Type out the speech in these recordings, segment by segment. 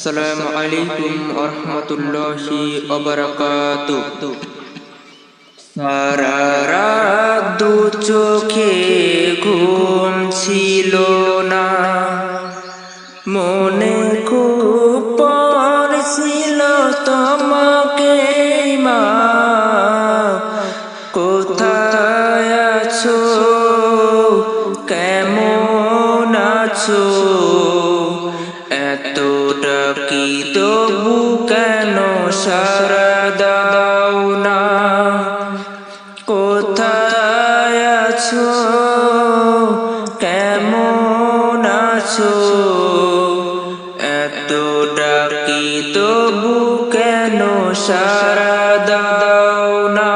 আসসালামু আলাইকুম ওয়া রাহমাতুল্লাহি ওয়া বারাকাতুহু। সারা রাত দু চোখে ঘুম ছিল না, মনে খুব পড়ছিল তোমাকে মা, কোথায় আছো, কেমন আছো, এত ডাকি তবু কেন সাড়া দাও না, কোথায় আছো, কেমন আছো, এত ডাকি তবু কেন সাড়া দাও না।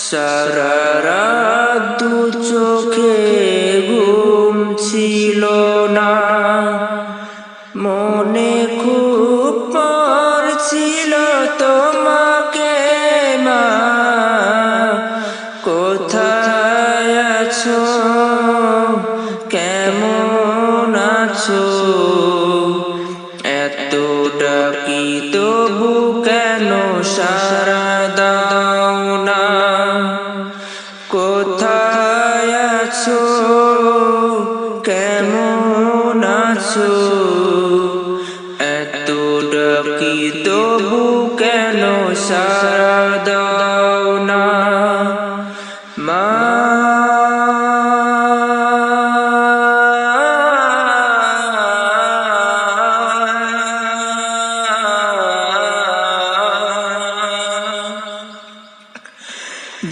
সারা রাত দু চোখে ঘুম ছিল না, মনে খুব পড়ছিল তোমাকে মা, কোথায় আছো, কেমন আছো, এত ডাকি তবু কেন সাড়া দাও না, কোথায় আছো, কেমন আছো, এত ডাকি তবু কেন সাড়া দাও না মা।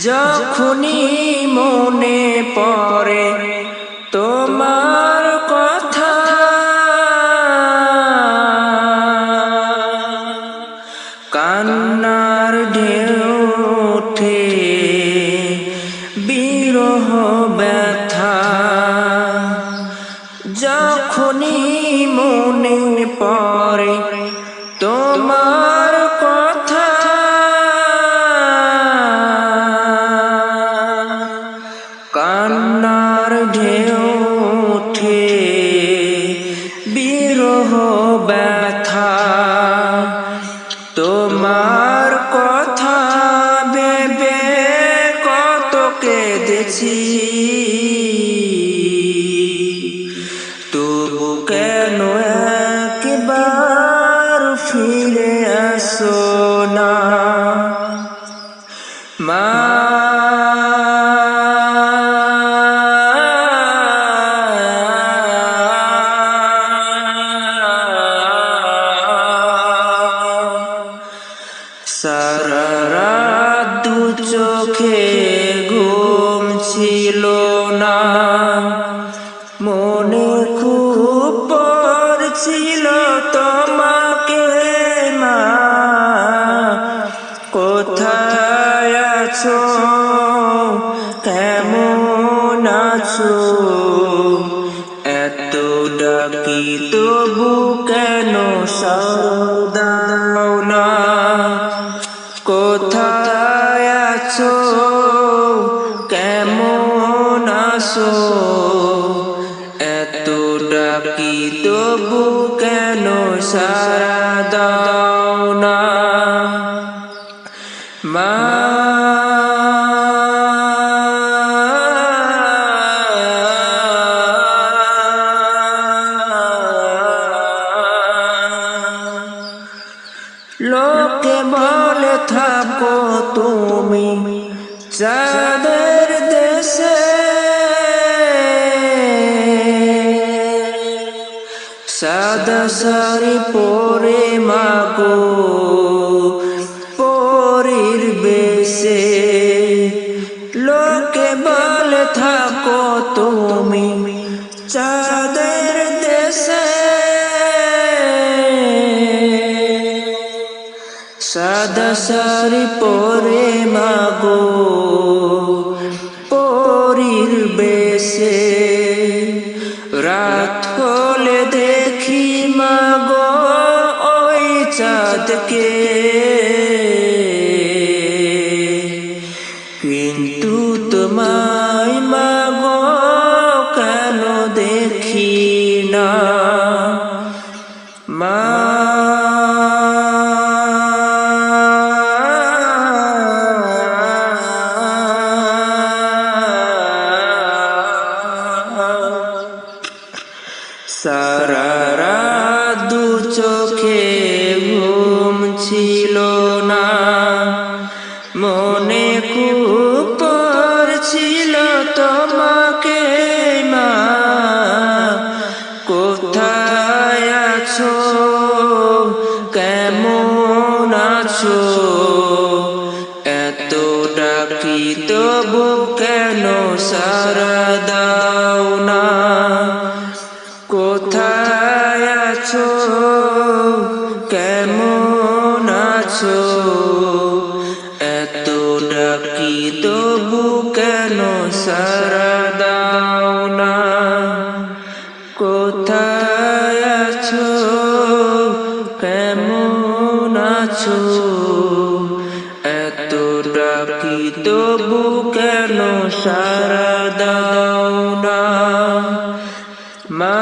যখনই মনে পড়ে তোমার কথা, কান্নার ঢেউ ওঠে, বিরহ ব্যথা। যখনই মনে পড়ে তোমার কথা, কান্নার ঢেউ ওঠে, বিরহ ব্যথা। তোমার কথা ভেবে কত কেঁদেছি, তবু কেন একবার ফিরে আসো না মা। সারা রাত দু চোখে ঘুম ছিল না, মনে খুব পড়ছিল তোমাকে মা, কোথায় আছো, কেমন আছো, এত ডাকি তবু কেন সাড়া দাও না, কোথায় আছো, কেমন আছো, এত ডাকি তবু কেন সাড়া দাও না মা। লোকে বলে থাকো তুমি চাঁদের দেশে, সাদা শাড়ি পরে মাগো পরীর বেশে। লোকে বলে থাকো তুমি চাঁদের দেশে, সাদা শাড়ি পরে মাগো পরীর বেশে। রাত হলে দেখি মাগো ওই চাঁদকে, কিন্তু তোমায় মাগো কেন দেখি না মা। ডাকি তবু কেন সাড়া দাও না? কোথায় আছো, কেমন আছো? এত ডাকি তবু কেন সাড়া দাও না? কোথায় আছো, কেমন আছো? এত ডাকি তবু কেন সাড়া দাও না? মা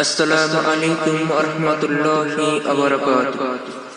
আসসালামু আলাইকুম ওয়া রাহমাতুল্লাহি ওয়া বারাকাতুহু।